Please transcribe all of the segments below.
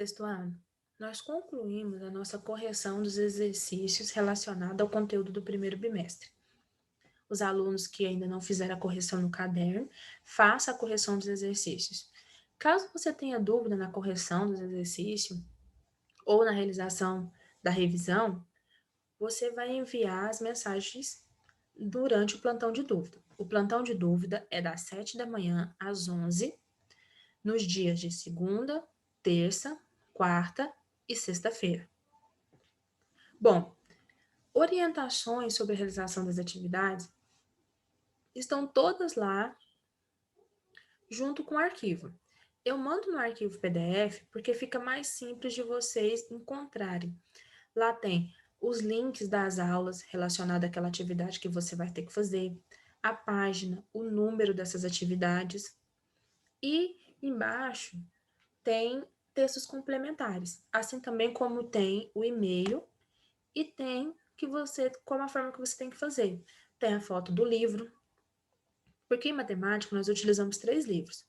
Sexto ano, nós concluímos a nossa correção dos exercícios relacionados ao conteúdo do primeiro bimestre. Os alunos que ainda não fizeram a correção no caderno, faça a correção dos exercícios. Caso você tenha dúvida na correção dos exercícios ou na realização da revisão, você vai enviar as mensagens durante o plantão de dúvida. O plantão de dúvida é das 7 da manhã às 11, nos dias de segunda, terça, quarta e sexta-feira. Bom, orientações sobre a realização das atividades estão todas lá junto com o arquivo. Eu mando no arquivo PDF porque fica mais simples de vocês encontrarem. Lá tem os links das aulas relacionadas àquela atividade que você vai ter que fazer, a página, o número dessas atividades e embaixo tem textos complementares, assim também como tem o e-mail e tem como a forma que você tem que fazer. Tem a foto do livro, porque em matemática nós utilizamos 3 livros: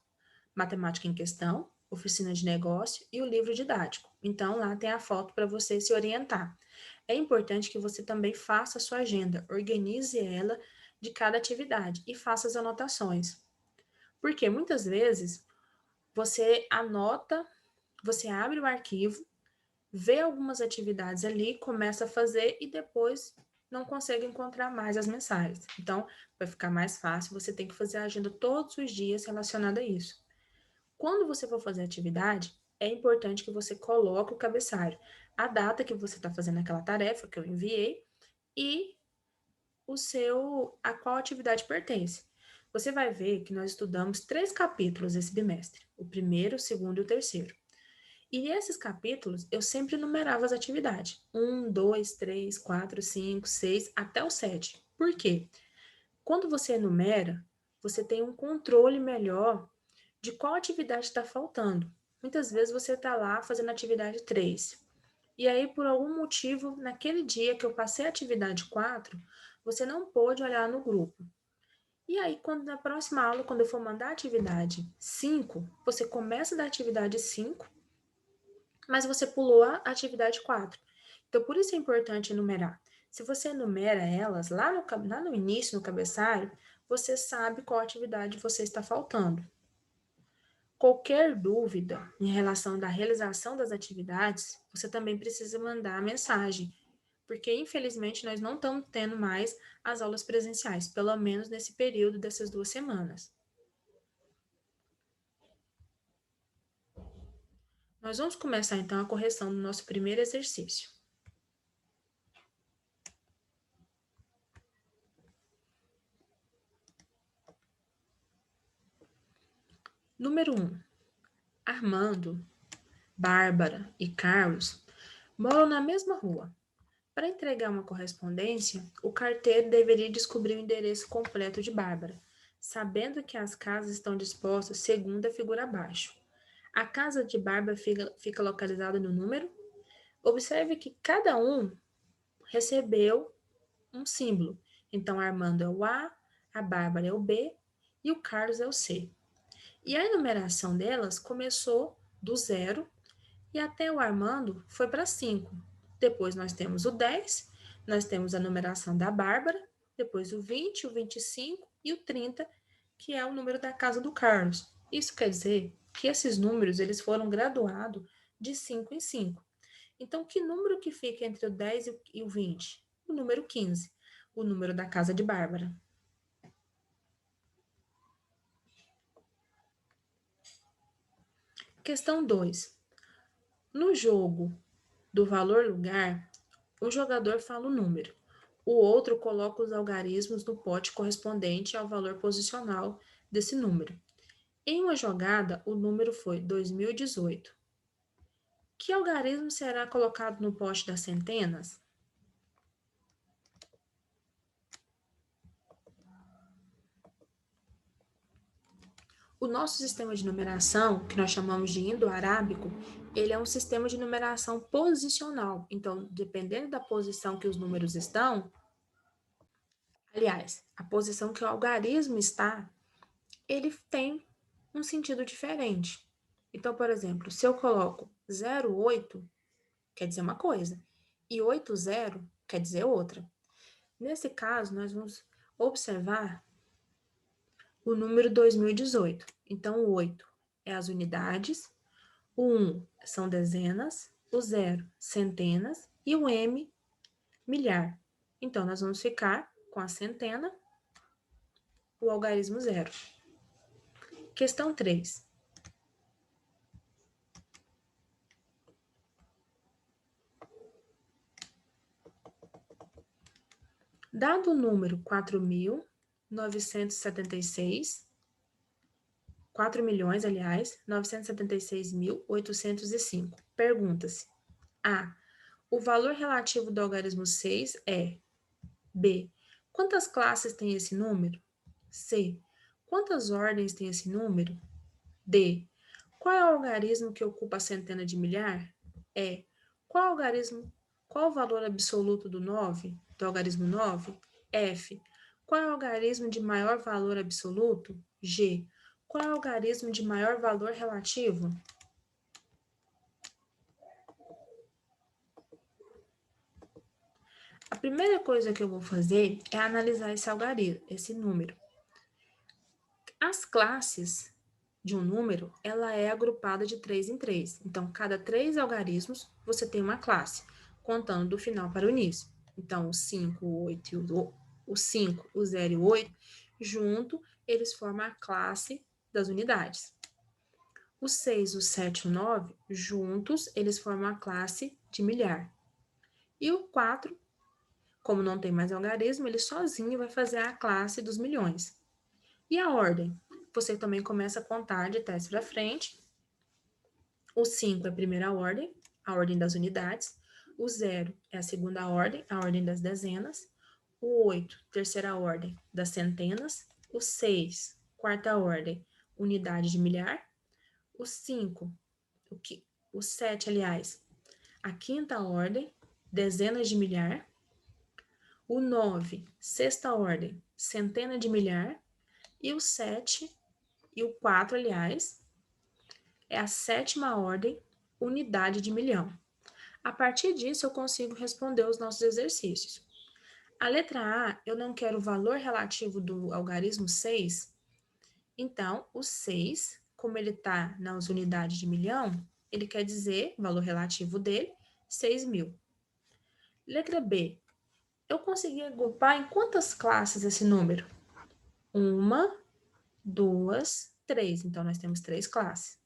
Matemática em Questão, Oficina de Negócio e o livro didático. Então, lá tem a foto para você se orientar. É importante que você também faça a sua agenda, organize ela de cada atividade e faça as anotações. Porque muitas vezes você anota, você abre o arquivo, vê algumas atividades ali, começa a fazer e depois não consegue encontrar mais as mensagens. Então, vai ficar mais fácil, você tem que fazer a agenda todos os dias relacionada a isso. Quando você for fazer a atividade, é importante que você coloque o cabeçalho, a data que você está fazendo aquela tarefa que eu enviei e a qual atividade pertence. Você vai ver que nós estudamos 3 capítulos esse bimestre, o primeiro, o segundo e o terceiro. E esses capítulos, eu sempre numerava as atividades. 1, 2, 3, 4, 5, 6, até o 7. Por quê? Quando você enumera, você tem um controle melhor de qual atividade está faltando. Muitas vezes você está lá fazendo atividade 3. E aí, por algum motivo, naquele dia que eu passei a atividade 4, você não pôde olhar no grupo. E aí, na próxima aula, quando eu for mandar a atividade 5, você começa da atividade 5, mas você pulou a atividade 4. Então, por isso é importante enumerar. Se você enumera elas lá no início, no cabeçalho, você sabe qual atividade você está faltando. Qualquer dúvida em relação da realização das atividades, você também precisa mandar a mensagem, porque infelizmente nós não estamos tendo mais as aulas presenciais, pelo menos nesse período dessas 2 semanas. Nós vamos começar então a correção do nosso primeiro exercício. Número 1. Armando, Bárbara e Carlos moram na mesma rua. Para entregar uma correspondência, o carteiro deveria descobrir o endereço completo de Bárbara, sabendo que as casas estão dispostas segundo a figura abaixo. A casa de Bárbara fica localizada no número. Observe que cada um recebeu um símbolo. Então, Armando é o a Bárbara é o B e o Carlos é o C. E a enumeração delas começou do 0 e até o Armando foi para 5. Depois nós temos o 10, nós temos a numeração da Bárbara, depois o 20, o 25 e o 30, que é o número da casa do Carlos. Isso quer dizer que esses números eles foram graduados de 5 em 5. Então, que número que fica entre o 10 e o 20? O número 15, o número da casa de Bárbara. Questão 2. No jogo do valor lugar, um jogador fala o número, o outro coloca os algarismos no pote correspondente ao valor posicional desse número. Em uma jogada, o número foi 2018. Que algarismo será colocado no pote das centenas? O nosso sistema de numeração, que nós chamamos de indo-arábico, ele é um sistema de numeração posicional. Então, dependendo da posição que os números estão, aliás, a posição que o algarismo está, ele tem um sentido diferente. Então, por exemplo, se eu coloco 0,8, quer dizer uma coisa, e 80 quer dizer outra. Nesse caso, nós vamos observar o número 2018. Então, o 8 é as unidades, o 1 são dezenas, o 0 centenas e o M milhar. Então, nós vamos ficar com a centena, o algarismo 0. Questão 3. Dado o número 4.976, 4 milhões, aliás, 976.805. Pergunta-se: A. O valor relativo do algarismo 6 é B. Quantas classes tem esse número? C. Quantas ordens tem esse número? D. Qual é o algarismo que ocupa a centena de milhar? E. Qual o valor absoluto do 9, do algarismo 9? F. Qual é o algarismo de maior valor absoluto? G. Qual é o algarismo de maior valor relativo? A primeira coisa que eu vou fazer é analisar esse algarismo, esse número. As classes de um número, ela é agrupada de 3 em 3. Então, cada 3 algarismos, você tem uma classe, contando do final para o início. Então, o 5, o 8, o 5, o 0 e o 8, junto, eles formam a classe das unidades. O 6, o 7 e o 9, juntos, eles formam a classe de milhar. E o 4, como não tem mais algarismo, ele sozinho vai fazer a classe dos milhões. E a ordem? Você também começa a contar de trás para frente. O 5 é a primeira ordem, a ordem das unidades. O 0 é a segunda ordem, a ordem das dezenas. O 8, terceira ordem, das centenas. O 6, quarta ordem, unidade de milhar. O 5, o 7, aliás, a quinta ordem, dezenas de milhar. O 9, sexta ordem, centena de milhar. E o 7 e o 4, aliás, é a sétima ordem, unidade de milhão. A partir disso, eu consigo responder os nossos exercícios. A letra A, eu não quero o valor relativo do algarismo 6, então o 6, como ele está nas unidades de milhão, ele quer dizer, o valor relativo dele, 6.000. Letra B, eu consegui agrupar em quantas classes esse número? 1, 2, 3. Então, nós temos 3 classes.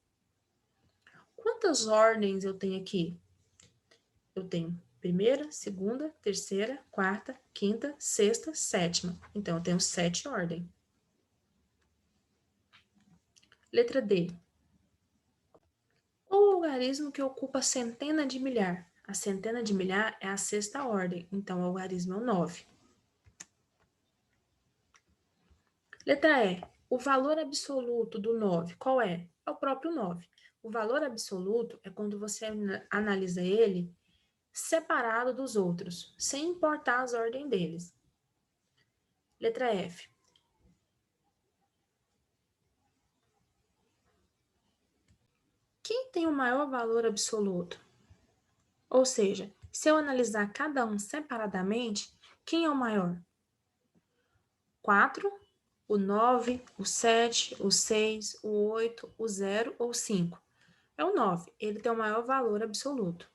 Quantas ordens eu tenho aqui? Eu tenho primeira, segunda, terceira, quarta, quinta, sexta, sétima. Então, eu tenho 7 ordens. Letra D. Qual o algarismo que ocupa a centena de milhar? A centena de milhar é a sexta ordem, então o algarismo é o 9. Letra E. O valor absoluto do 9, qual é? É o próprio 9. O valor absoluto é quando você analisa ele separado dos outros, sem importar as ordens deles. Letra F. Quem tem o maior valor absoluto? Ou seja, se eu analisar cada um separadamente, quem é o maior? 4, o 9, o 7, o 6, o 8, o 0 ou 5? É o 9, ele tem o maior valor absoluto.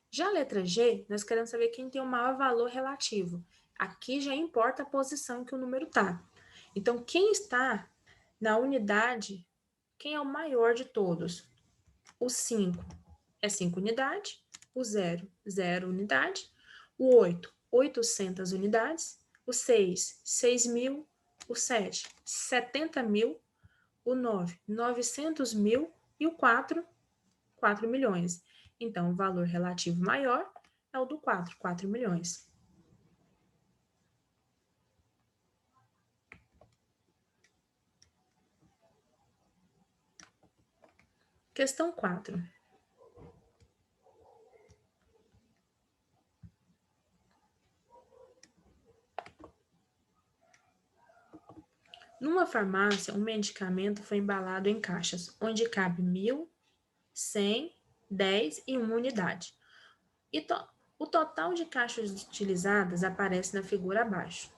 Já a letra G, nós queremos saber quem tem o maior valor relativo. Aqui já importa a posição em que o número está. Então, quem está na unidade, quem é o maior de todos? O 5 é 5 unidades, o 0, 0 unidade, o 8, 800 unidades, o 6, 6.000, o 7, 70.000, o 9, 900.000 e o 4, 4 milhões. Então, o valor relativo maior é o do 4, 4 milhões. Questão 4. Numa farmácia, um medicamento foi embalado em caixas, onde cabe 1.000, 100, 10 e 1 unidade. O total de caixas utilizadas aparece na figura abaixo.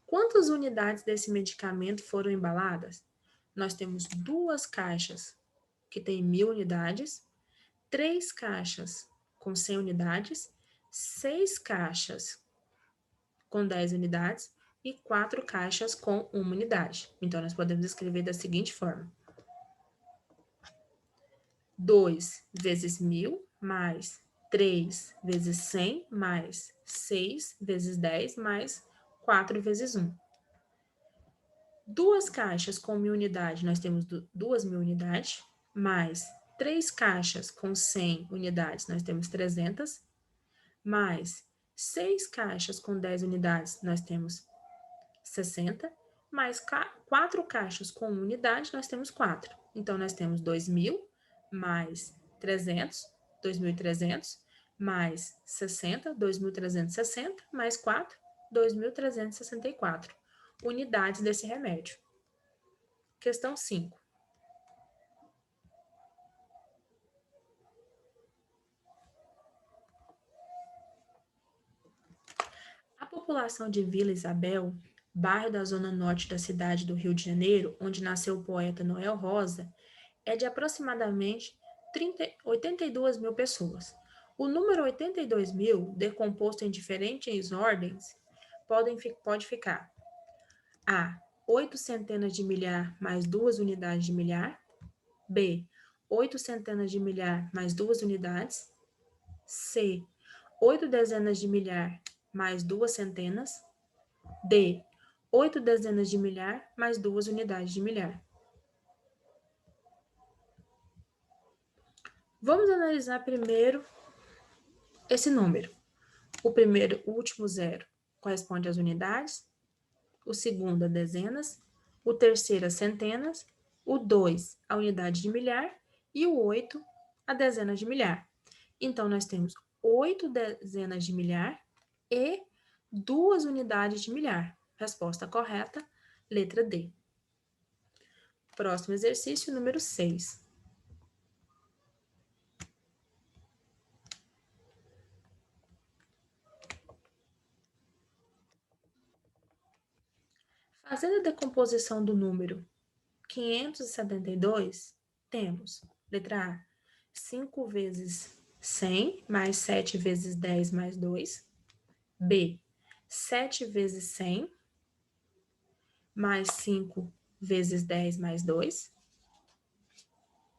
Quantas unidades desse medicamento foram embaladas? Nós temos 2 caixas que têm 1.000 unidades, 3 caixas com 100 unidades, 6 caixas com 10 unidades e 4 caixas com 1 unidade. Então, nós podemos escrever da seguinte forma: 2 vezes 1.000 mais 3 vezes 100 mais 6 vezes 10 mais 4 vezes 1. 2 caixas com 1.000 unidades, nós temos 2.000 unidades, mais 3 caixas com 100 unidades, nós temos 300, mais 6 caixas com 10 unidades, nós temos 60, mais 4 caixas com 1 unidade, nós temos 4. Então, nós temos 2.000 mais 300, 2.300, mais 60, 2.360, mais 4, 2.364 unidades desse remédio. Questão 5. A população de Vila Isabel, bairro da zona norte da cidade do Rio de Janeiro, onde nasceu o poeta Noel Rosa, é de aproximadamente 82 mil pessoas. O número 82 mil, decomposto em diferentes ordens, pode ficar A. 8 centenas de milhar mais 2 unidades de milhar. B. 8 centenas de milhar mais 2 unidades. C. 8 dezenas de milhar mais 2 centenas. D. 8 dezenas de milhar mais 2 unidades de milhar. Vamos analisar primeiro esse número. O último zero corresponde às unidades, o segundo a dezenas, o terceiro a centenas, o 2 a unidade de milhar e o 8 a dezenas de milhar. Então, nós temos 8 dezenas de milhar e 2 unidades de milhar. Resposta correta, letra D. Próximo exercício, número 6. Fazendo a decomposição do número 572, temos, letra A, 5 vezes 100 mais 7 vezes 10 mais 2. B, 7 vezes 100 mais 5 vezes 10 mais 2.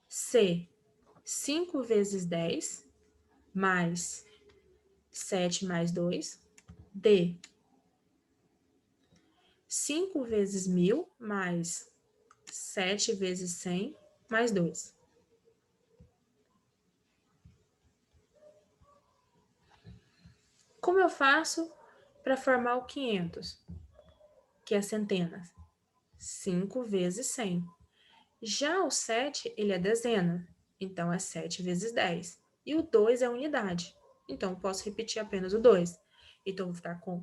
C, 5 vezes 10 mais 7 mais 2. D, 5 vezes 1.000 mais 7 vezes 100 mais 2. Como eu faço para formar o 500, que é centenas? 5 vezes 100. Já o 7, ele é dezena, então é 7 vezes 10. E o 2 é unidade, então posso repetir apenas o 2. Então, vou ficar com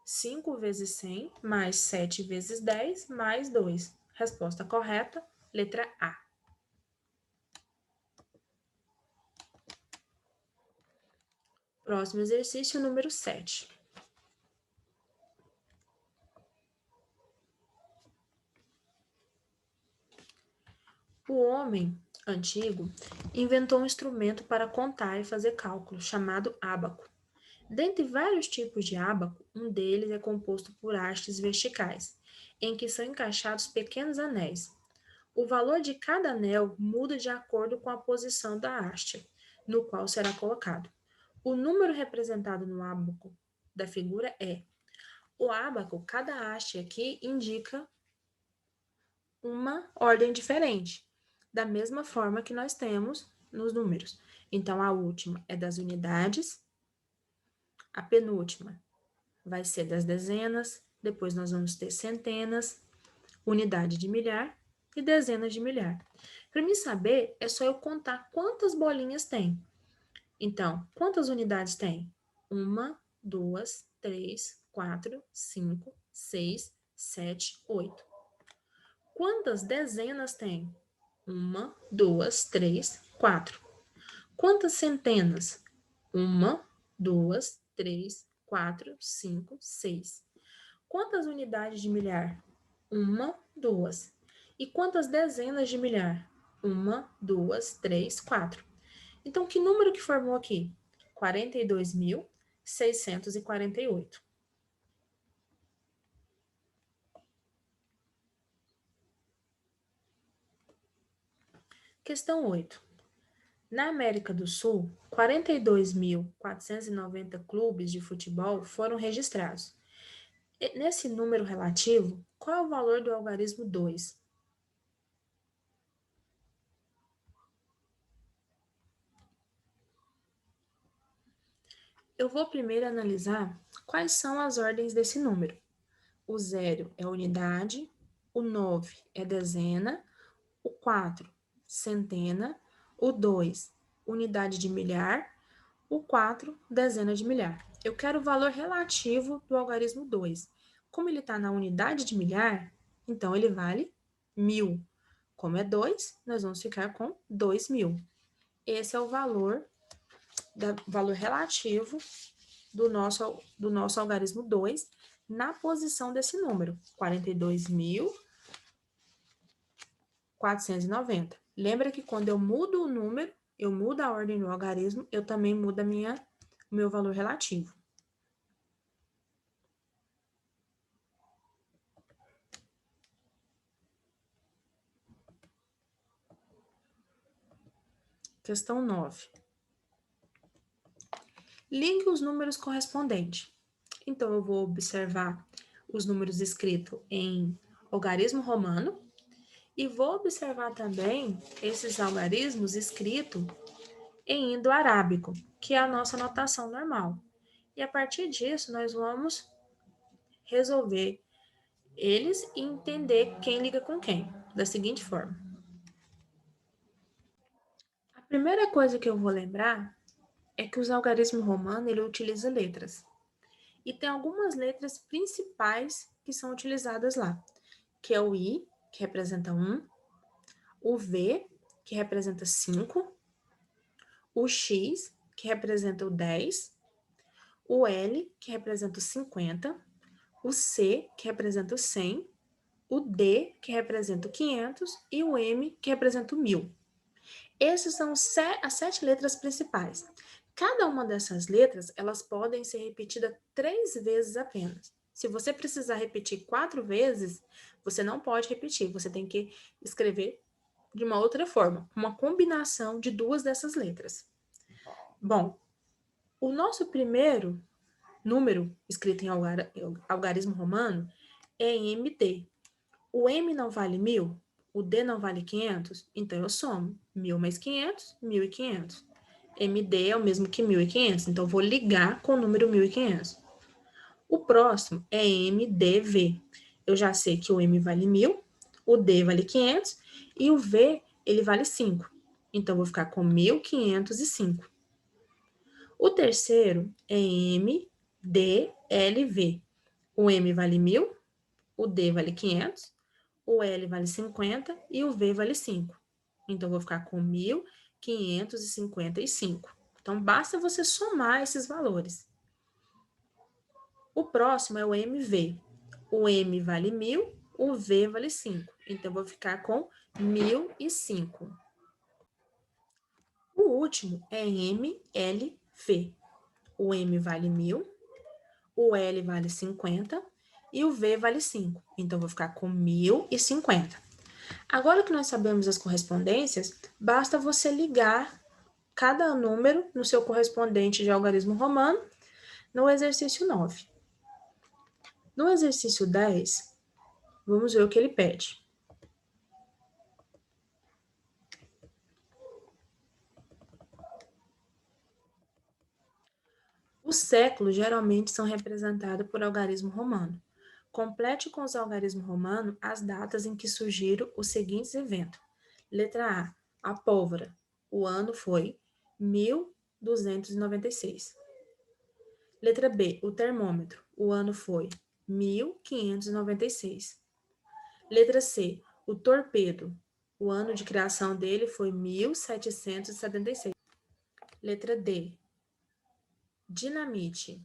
5 vezes 100 mais 7 vezes 10 mais 2. Resposta correta, letra A. Próximo exercício, número 7. O homem antigo inventou um instrumento para contar e fazer cálculos, chamado ábaco. Dentre vários tipos de ábaco, um deles é composto por hastes verticais, em que são encaixados pequenos anéis. O valor de cada anel muda de acordo com a posição da haste, no qual será colocado. O número representado no ábaco da figura é o ábaco, cada haste aqui indica uma ordem diferente, da mesma forma que nós temos nos números. Então, a última é das unidades, a penúltima vai ser das dezenas, depois nós vamos ter centenas, unidade de milhar e dezenas de milhar. Para mim saber, é só eu contar quantas bolinhas tem. Então, quantas unidades tem? 1, 2, 3, 4, 5, 6, 7, 8. Quantas dezenas tem? 1, 2, 3, 4. Quantas centenas? 1, 2, 3, 4, 5, 6. Quantas unidades de milhar? 1, 2. E quantas dezenas de milhar? 1, 2, 3, 4. Então, que número que formou aqui? 42.648. Questão 8. Na América do Sul, 42.490 clubes de futebol foram registrados. Nesse número relativo, qual é o valor do algarismo 2? Eu vou primeiro analisar quais são as ordens desse número. O 0 é unidade, o 9 é dezena, o 4, centena, o 2, unidade de milhar, o 4, dezena de milhar. Eu quero o valor relativo do algarismo 2. Como ele está na unidade de milhar, então ele vale 1.000. Como é 2, nós vamos ficar com 2.000. Esse é o valor relativo do nosso algarismo 2 na posição desse número, 42.490. Lembra que quando eu mudo o número, eu mudo a ordem do algarismo, eu também mudo o meu valor relativo. Questão 9. Ligue os números correspondentes. Então, eu vou observar os números escritos em algarismo romano e vou observar também esses algarismos escritos em indo-arábico, que é a nossa notação normal. E a partir disso, nós vamos resolver eles e entender quem liga com quem, da seguinte forma. A primeira coisa que eu vou lembrar é que os algarismos romanos ele utiliza letras. E tem algumas letras principais que são utilizadas lá, que é o I, que representa 1, o V, que representa 5, o X, que representa o 10, o L, que representa o 50, o C, que representa o 100, o D, que representa o 500, e o M, que representa o 1000. Essas são as 7 letras principais. Cada uma dessas letras, elas podem ser repetidas 3 vezes apenas. Se você precisar repetir 4 vezes, você não pode repetir, você tem que escrever de uma outra forma, uma combinação de 2 dessas letras. Bom, o nosso primeiro número escrito em algarismo romano é MD. O M não vale 1000, o D não vale 500, então eu somo 1000 mais 500, 1500. MD é o mesmo que 1500, então eu vou ligar com o número 1500. O próximo é MDV. Eu já sei que o M vale 1000, o D vale 500 e o V ele vale 5. Então eu vou ficar com 1505. O terceiro é MDLV. O M vale 1000, o D vale 500, o L vale 50 e o V vale 5. Então, eu vou ficar com 1.555. Então, basta você somar esses valores. O próximo é o MV. O M vale 1000, o V vale 5. Então, eu vou ficar com 1005. O último é MLV. O M vale 1000, o L vale 50 e o V vale 5. Então, eu vou ficar com 1050. Agora que nós sabemos as correspondências, basta você ligar cada número no seu correspondente de algarismo romano no exercício 9. No exercício 10, vamos ver o que ele pede. Os séculos geralmente são representados por algarismo romano. Complete com os algarismos romanos as datas em que surgiram os seguintes eventos. Letra A pólvora. O ano foi 1296. Letra B, o termômetro. O ano foi 1596. Letra C, o torpedo. O ano de criação dele foi 1776. Letra D. Dinamite.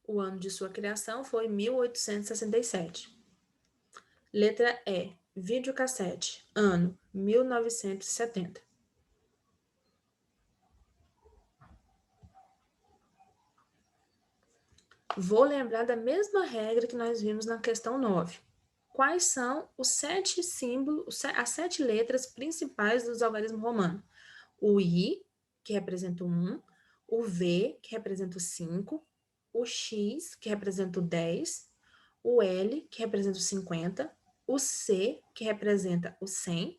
O ano de sua criação foi 1867. Letra E. Videocassete. Ano 1970. Vou lembrar da mesma regra que nós vimos na questão 9. Quais são os 7 símbolos, as 7 letras principais dos algarismos romanos? O I, que representa o 1, o V, que representa o 5, o X, que representa o 10, o L, que representa o 50, o C, que representa o 100,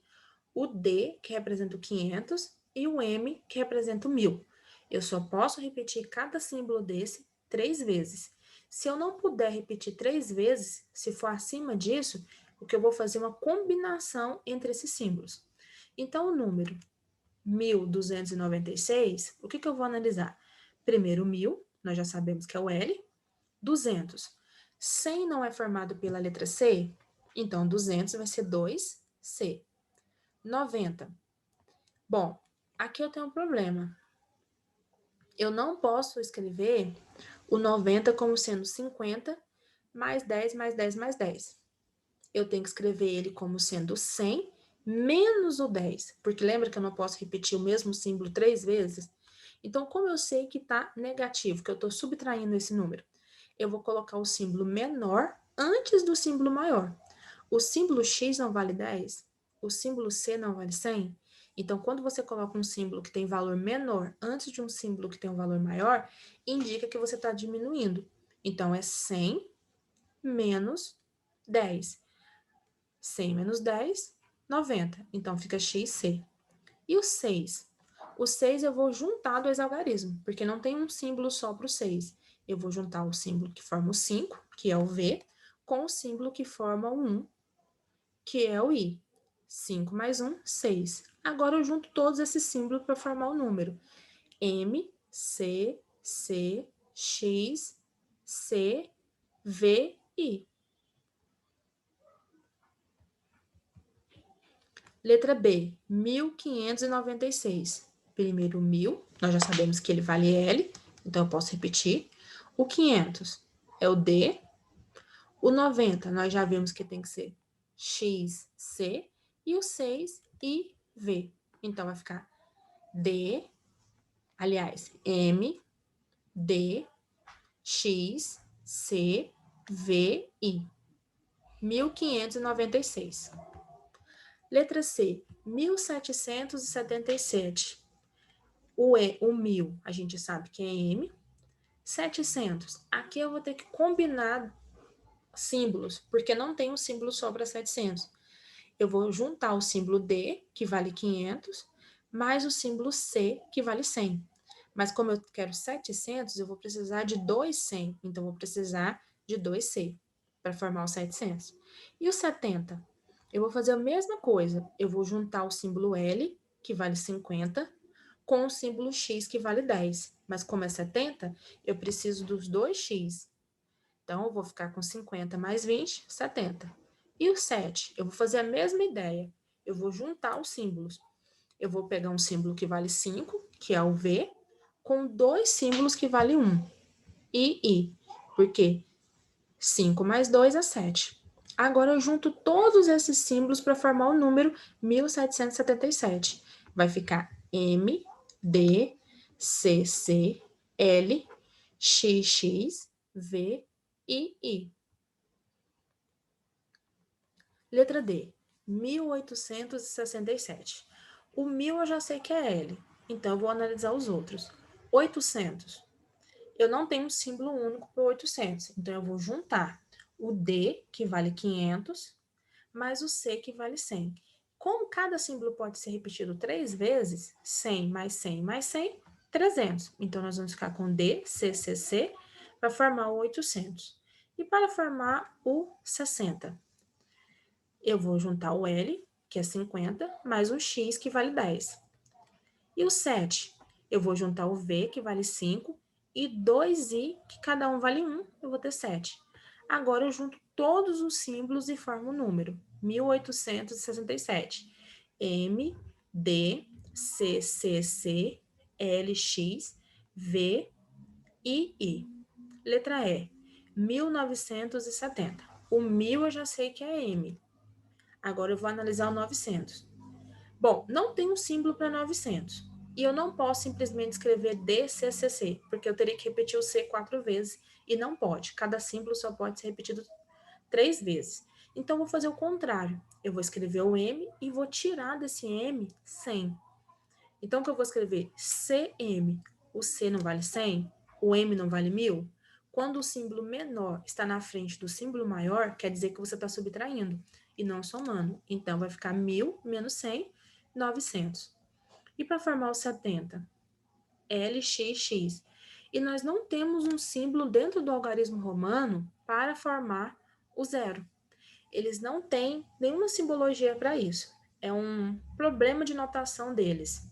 o D, que representa o 500, e o M, que representa o 1000. Eu só posso repetir cada símbolo desse 3 vezes. Se eu não puder repetir 3 vezes, se for acima disso, o que eu vou fazer é uma combinação entre esses símbolos. Então, o número 1296, o que eu vou analisar? Primeiro, 1000, nós já sabemos que é o L. 200. 100 não é formado pela letra C? Então, 200 vai ser 2C. 90. Bom, aqui eu tenho um problema. Eu não posso escrever o 90 como sendo 50 mais 10 mais 10 mais 10. Eu tenho que escrever ele como sendo 100 menos o 10, porque lembra que eu não posso repetir o mesmo símbolo 3 vezes? Então, como eu sei que está negativo, que eu estou subtraindo esse número, eu vou colocar o símbolo menor antes do símbolo maior. O símbolo X não vale 10? O símbolo C não vale 100? Então, quando você coloca um símbolo que tem valor menor antes de um símbolo que tem um valor maior, indica que você está diminuindo. Então, é 100 menos 10. 100 menos 10, 90. Então, fica XC. E o 6? O 6 eu vou juntar dois algarismos, porque não tem um símbolo só para o 6. Eu vou juntar o símbolo que forma o 5, que é o V, com o símbolo que forma o 1, que é o I. 5 mais 1, 6. Agora eu junto todos esses símbolos para formar o número. M, C, C, X, C, V, I. Letra B, 1596. Primeiro 1000, nós já sabemos que ele vale L, então eu posso repetir. O 500 é o D. O 90, nós já vimos que tem que ser X, C. E o 6, I, V. Então vai ficar D, aliás, M, D, X, C, V, I. 1596. Letra C, 1777. O 1000, a gente sabe que é M. 700, aqui eu vou ter que combinar símbolos, porque não tem um símbolo só para 700. Eu vou juntar o símbolo D, que vale 500, mais o símbolo C, que vale 100. Mas como eu quero 700, eu vou precisar de 2 100, então eu vou precisar de 2 C para formar o 700. E o 70? Eu vou fazer a mesma coisa, eu vou juntar o símbolo L, que vale 50, com o símbolo X, que vale 10. Mas como é 70, eu preciso dos 2x. Então, eu vou ficar com 50 mais 20, 70. E o 7? Eu vou fazer a mesma ideia. Eu vou juntar os símbolos. Eu vou pegar um símbolo que vale 5, que é o V, com dois símbolos que vale 1, e I. Por quê? 5 mais 2 é 7. Agora eu junto todos esses símbolos para formar o número 1777. Vai ficar M, D, C, C, L, X, X, V, I, I. Letra D, 1867. O 1000 eu já sei que é L, então eu vou analisar os outros. 800. Eu não tenho um símbolo único para 800, então eu vou juntar o D, que vale 500, mais o C, que vale 100. Como cada símbolo pode ser repetido 3 vezes, 100 mais 100 mais 100, 300. Então, nós vamos ficar com D, C, C, C, para formar o 800. E para formar o 60, eu vou juntar o L, que é 50, mais o X, que vale 10. E o 7, eu vou juntar o V, que vale 5, e 2i, que cada um vale 1, eu vou ter 7. Agora eu junto todos os símbolos e formo o número, 1867. M, D, C, C, C, L, X, V, I. Letra E, 1970. O 1000 eu já sei que é M. Agora eu vou analisar o 900. Bom, não tem um símbolo para 900. E eu não posso simplesmente escrever DCCC, porque eu teria que repetir o C 4 vezes. E não pode. Cada símbolo só pode ser repetido 3 vezes. Então, eu vou fazer o contrário. Eu vou escrever o M e vou tirar desse M 100. Então, o que eu vou escrever? CM. O C não vale 100? O M não vale 1000? Quando o símbolo menor está na frente do símbolo maior, quer dizer que você está subtraindo e não somando. Então, vai ficar 1000 menos 100, 900. E para formar o 70? LXX. E nós não temos um símbolo dentro do algarismo romano para formar o zero. Eles não têm nenhuma simbologia para isso. É um problema de notação deles.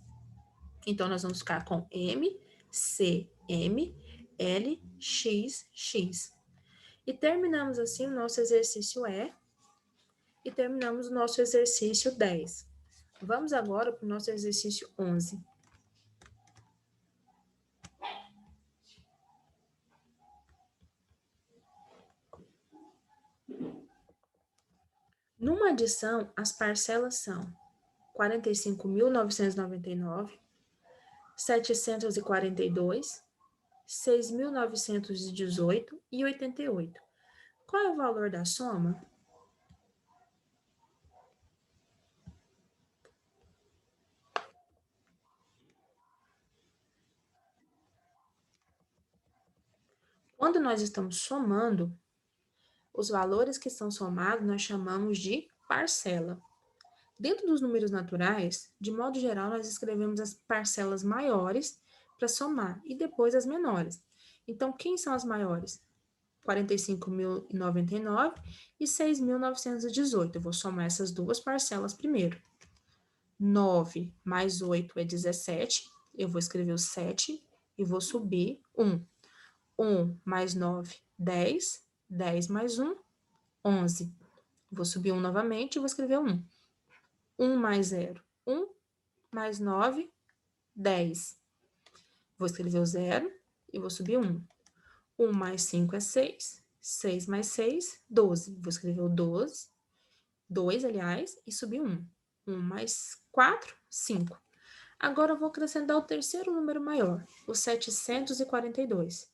Então, nós vamos ficar com M, C, M, L, X, X. E terminamos assim o nosso exercício E e terminamos o nosso exercício 10. Vamos agora para o nosso exercício 11. Numa adição, as parcelas são 45.999, 742, 6.918 e 88. Qual é o valor da soma? Quando nós estamos somando, os valores que são somados nós chamamos de parcela. Dentro dos números naturais, de modo geral, nós escrevemos as parcelas maiores para somar e depois as menores. Então, quem são as maiores? 45.099 e 6.918. Eu vou somar essas duas parcelas primeiro. 9 mais 8 é 17. Eu vou escrever o 7 e vou subir 1. 1 mais 9, 10. 10 mais 1, 11. Vou subir 1 novamente e vou escrever 1. 1 mais 0, 1. Mais 9, 10. Vou escrever o 0 e vou subir 1. 1 mais 5 é 6. 6 mais 6, 12. Vou escrever o 12, 2, aliás, e subir 1. 1 mais 4, 5. Agora eu vou acrescentar o terceiro número maior, o 742.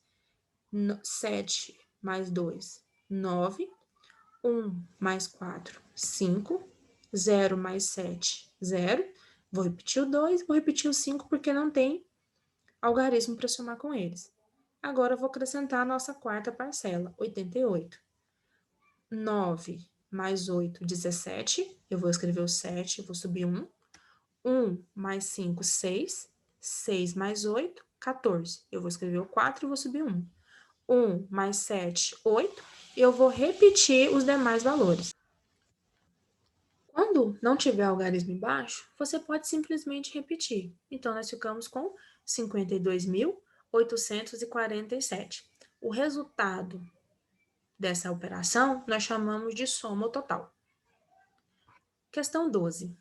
7 mais 2, 9. 1 mais 4, 5. 0 mais 7, 0. Vou repetir o 2, vou repetir o 5 porque não tem algarismo para somar com eles. Agora eu vou acrescentar a nossa quarta parcela, 88. 9 mais 8, 17. Eu vou escrever o 7, vou subir 1. 1 mais 5, 6. 6 mais 8, 14. Eu vou escrever o 4 e vou subir 1. 1 mais 7, 8. Eu vou repetir os demais valores. Quando não tiver algarismo embaixo, você pode simplesmente repetir. Então, nós ficamos com 52.847. O resultado dessa operação nós chamamos de soma total. Questão 12.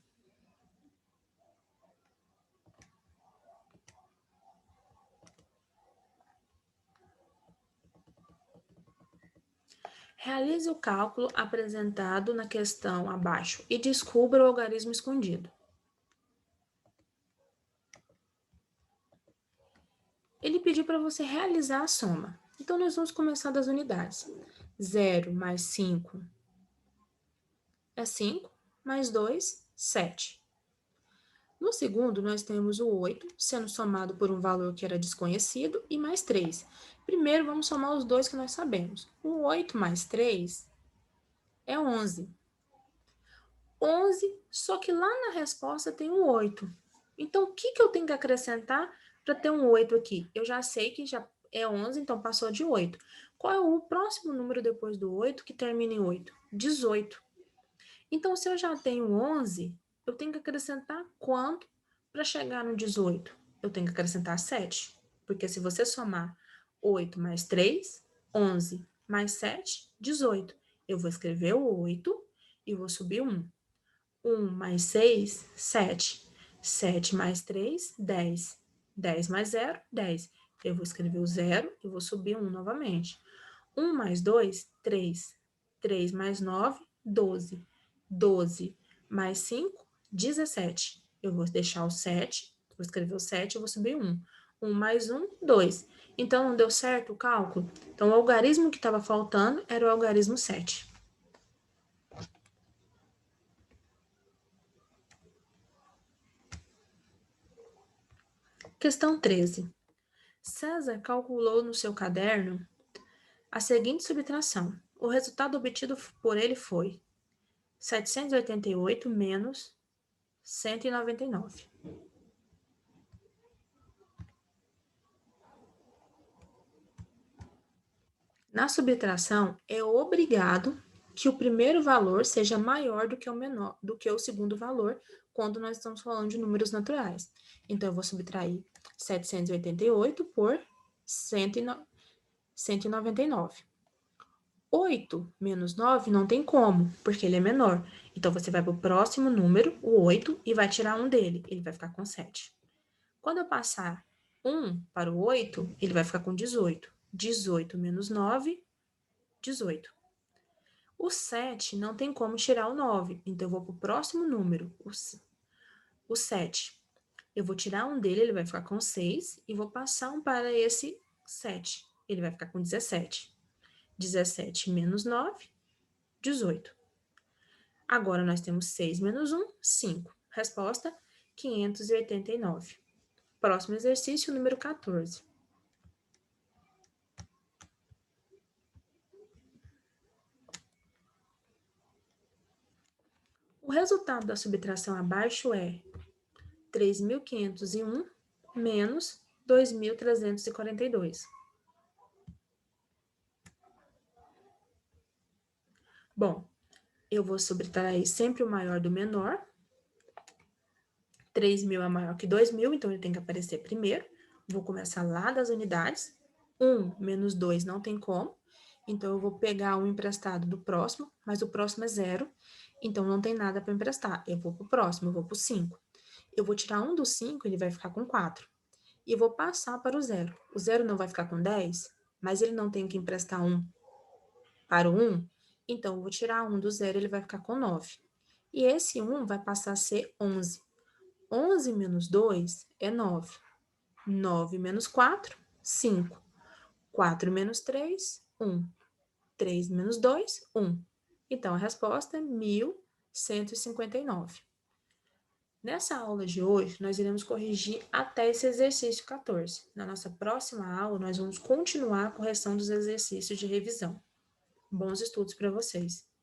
Realize o cálculo apresentado na questão abaixo e descubra o algarismo escondido. Ele pediu para você realizar a soma. Então, nós vamos começar das unidades. 0 mais 5 é 5, mais 2, 7. No segundo, nós temos o 8, sendo somado por um valor que era desconhecido, e mais 3. Primeiro, vamos somar os dois que nós sabemos. O 8 mais 3 é 11. 11, só que lá na resposta tem um 8. Então, o que eu tenho que acrescentar para ter um 8 aqui? Eu já sei que já é 11, então passou de 8. Qual é o próximo número depois do 8 que termina em 8? 18. Então, se eu já tenho 11, eu tenho que acrescentar quanto para chegar no 18? Eu tenho que acrescentar 7. Porque se você somar 8 mais 3, 11 mais 7, 18. Eu vou escrever o 8 e vou subir 1. 1 mais 6, 7. 7 mais 3, 10. 10 mais 0, 10. Eu vou escrever o 0 e vou subir 1 novamente. 1 mais 2, 3. 3 mais 9, 12. 12 mais 5, 17. Eu vou deixar o 7, vou escrever o 7 e vou subir 1. 1 mais 1, 2. Então, não deu certo o cálculo? Então, o algarismo que estava faltando era o algarismo 7. Questão 13. César calculou no seu caderno a seguinte subtração. O resultado obtido por ele foi 788 menos 199. Na subtração, é obrigado que o primeiro valor seja maior do que o menor, do que o segundo valor, quando nós estamos falando de números naturais. Então, eu vou subtrair 788 por 199. 8 menos 9 não tem como, porque ele é menor. Então, você vai para o próximo número, o 8, e vai tirar um dele. Ele vai ficar com 7. Quando eu passar 1 para o 8, ele vai ficar com 18. 18 menos 9, 18. O 7 não tem como tirar o 9, então eu vou para o próximo número, o 7. Eu vou tirar um dele, ele vai ficar com 6, e vou passar um para esse 7. Ele vai ficar com 17. 17 menos 9, 18. Agora, nós temos 6 menos 1, 5. Resposta, 589. Próximo exercício, número 14. O resultado da subtração abaixo é 3.501 menos 2.342. Bom, eu vou subtrair sempre o maior do menor. 3.000 é maior que 2.000, então ele tem que aparecer primeiro. Vou começar lá das unidades. 1 menos 2 não tem como. Então, eu vou pegar um emprestado do próximo, mas o próximo é 0. Então, não tem nada para emprestar. Eu vou para o próximo, eu vou para o 5. Eu vou tirar um do 5, ele vai ficar com 4. E vou passar para o 0. O 0 não vai ficar com 10, mas ele não tem que emprestar 1 para o 1. Então, eu vou tirar 1 do 0, ele vai ficar com 9. E esse 1 vai passar a ser 11. 11 menos 2 é 9. 9 menos 4, 5. 4 menos 3, 1. 3 menos 2, 1. Então, a resposta é 1.159. Nessa aula de hoje, nós iremos corrigir até esse exercício 14. Na nossa próxima aula, nós vamos continuar a correção dos exercícios de revisão. Bons estudos para vocês!